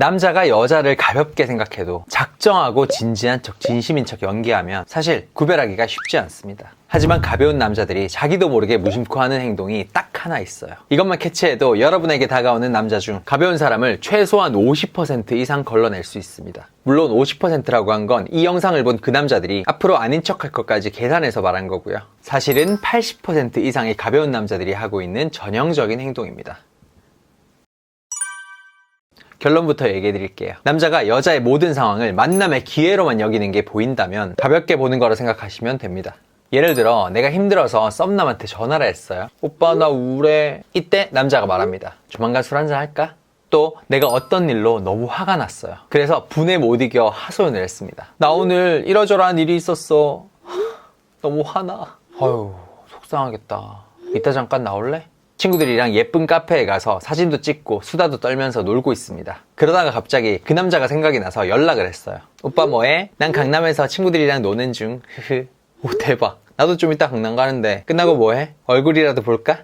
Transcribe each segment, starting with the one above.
남자가 여자를 가볍게 생각해도 작정하고 진지한 척, 진심인 척 연기하면 사실 구별하기가 쉽지 않습니다. 하지만 가벼운 남자들이 자기도 모르게 무심코 하는 행동이 딱 하나 있어요. 이것만 캐치해도 여러분에게 다가오는 남자 중 가벼운 사람을 최소한 50% 이상 걸러낼 수 있습니다. 물론 50%라고 한 건 이 영상을 본 그 남자들이 앞으로 아닌 척할 것까지 계산해서 말한 거고요. 사실은 80% 이상의 가벼운 남자들이 하고 있는 전형적인 행동입니다. 결론부터 얘기해 드릴게요. 남자가 여자의 모든 상황을 만남의 기회로만 여기는 게 보인다면 가볍게 보는 거라 생각하시면 됩니다. 예를 들어 내가 힘들어서 썸남한테 전화를 했어요. 오빠 나 우울해. 이때 남자가 말합니다. 조만간 술 한잔 할까? 또 내가 어떤 일로 너무 화가 났어요. 그래서 분에 못 이겨 하소연을 했습니다. 나 오늘 이러저러한 일이 있었어. 너무 화나. 어휴 속상하겠다. 이따 잠깐 나올래? 친구들이랑 예쁜 카페에 가서 사진도 찍고 수다도 떨면서 놀고 있습니다. 그러다가 갑자기 그 남자가 생각이 나서 연락을 했어요. 오빠 뭐해? 난 강남에서 친구들이랑 노는 중. 오 대박. 나도 좀 이따 강남 가는데 끝나고 뭐해? 얼굴이라도 볼까?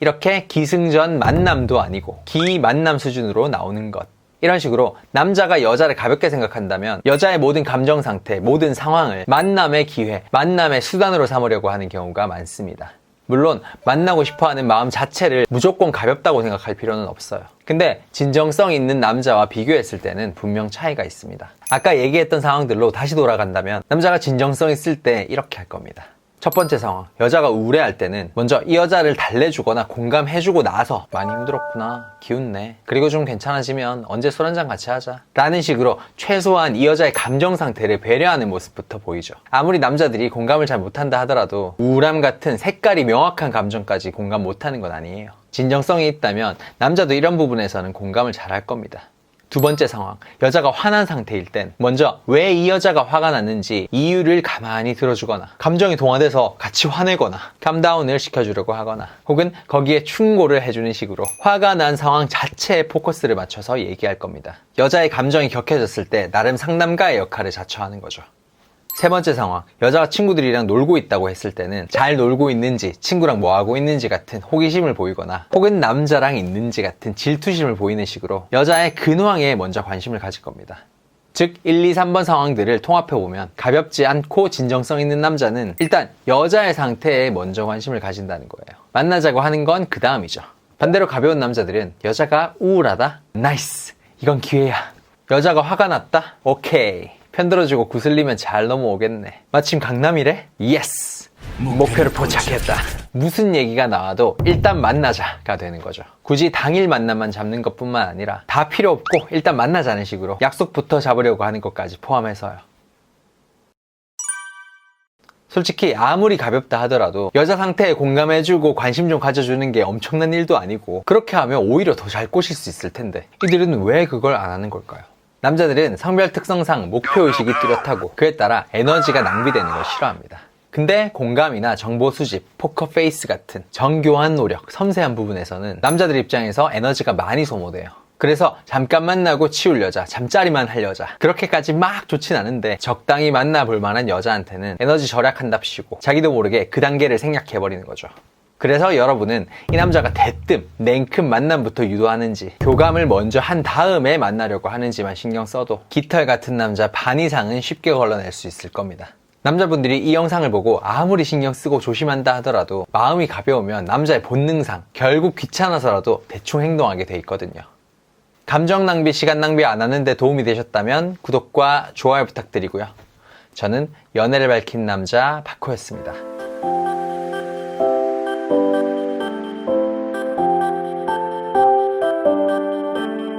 이렇게 기승전 만남도 아니고 기만남 수준으로 나오는 것. 이런 식으로 남자가 여자를 가볍게 생각한다면 여자의 모든 감정 상태, 모든 상황을 만남의 기회, 만남의 수단으로 삼으려고 하는 경우가 많습니다. 물론 만나고 싶어하는 마음 자체를 무조건 가볍다고 생각할 필요는 없어요. 근데 진정성 있는 남자와 비교했을 때는 분명 차이가 있습니다. 아까 얘기했던 상황들로 다시 돌아간다면 남자가 진정성 있을 때 이렇게 할 겁니다. 첫 번째 상황, 여자가 우울해할 때는 먼저 이 여자를 달래주거나 공감해주고 나서 많이 힘들었구나, 기운내, 그리고 좀 괜찮아지면 언제 술 한잔 같이 하자 라는 식으로 최소한 이 여자의 감정 상태를 배려하는 모습부터 보이죠. 아무리 남자들이 공감을 잘 못한다 하더라도 우울함 같은 색깔이 명확한 감정까지 공감 못하는 건 아니에요. 진정성이 있다면 남자도 이런 부분에서는 공감을 잘 할 겁니다. 두 번째 상황, 여자가 화난 상태일 땐 먼저 왜 이 여자가 화가 났는지 이유를 가만히 들어주거나 감정이 동화돼서 같이 화내거나 캄다운을 시켜주려고 하거나 혹은 거기에 충고를 해주는 식으로 화가 난 상황 자체에 포커스를 맞춰서 얘기할 겁니다. 여자의 감정이 격해졌을 때 나름 상담가의 역할을 자처하는 거죠. 세 번째 상황, 여자가 친구들이랑 놀고 있다고 했을 때는 잘 놀고 있는지, 친구랑 뭐 하고 있는지 같은 호기심을 보이거나 혹은 남자랑 있는지 같은 질투심을 보이는 식으로 여자의 근황에 먼저 관심을 가질 겁니다. 즉 1, 2, 3번 상황들을 통합해보면 가볍지 않고 진정성 있는 남자는 일단 여자의 상태에 먼저 관심을 가진다는 거예요. 만나자고 하는 건 그 다음이죠. 반대로 가벼운 남자들은 여자가 우울하다? 나이스! 이건 기회야. 여자가 화가 났다? 오케이. 편들어주고 구슬리면 잘 넘어오겠네. 마침 강남이래? 예스! 목표를 포착했다. 무슨 얘기가 나와도 일단 만나자가 되는 거죠. 굳이 당일 만남만 잡는 것뿐만 아니라 다 필요 없고 일단 만나자는 식으로 약속부터 잡으려고 하는 것까지 포함해서요. 솔직히 아무리 가볍다 하더라도 여자 상태에 공감해주고 관심 좀 가져주는 게 엄청난 일도 아니고 그렇게 하면 오히려 더 잘 꼬실 수 있을 텐데 이들은 왜 그걸 안 하는 걸까요? 남자들은 성별 특성상 목표의식이 뚜렷하고 그에 따라 에너지가 낭비되는 걸 싫어합니다. 근데 공감이나 정보 수집, 포커페이스 같은 정교한 노력, 섬세한 부분에서는 남자들 입장에서 에너지가 많이 소모돼요. 그래서 잠깐 만나고 치울 여자, 잠자리만 할 여자 그렇게까지 막 좋진 않은데 적당히 만나볼 만한 여자한테는 에너지 절약한답시고 자기도 모르게 그 단계를 생략해버리는 거죠. 그래서 여러분은 이 남자가 대뜸 냉큼 만남부터 유도하는지 교감을 먼저 한 다음에 만나려고 하는지만 신경 써도 깃털 같은 남자 반 이상은 쉽게 걸러낼 수 있을 겁니다. 남자분들이 이 영상을 보고 아무리 신경 쓰고 조심한다 하더라도 마음이 가벼우면 남자의 본능상 결국 귀찮아서라도 대충 행동하게 돼 있거든요. 감정 낭비, 시간 낭비 안 하는데 도움이 되셨다면 구독과 좋아요 부탁드리고요. 저는 연애를 밝힌 남자 바코였습니다.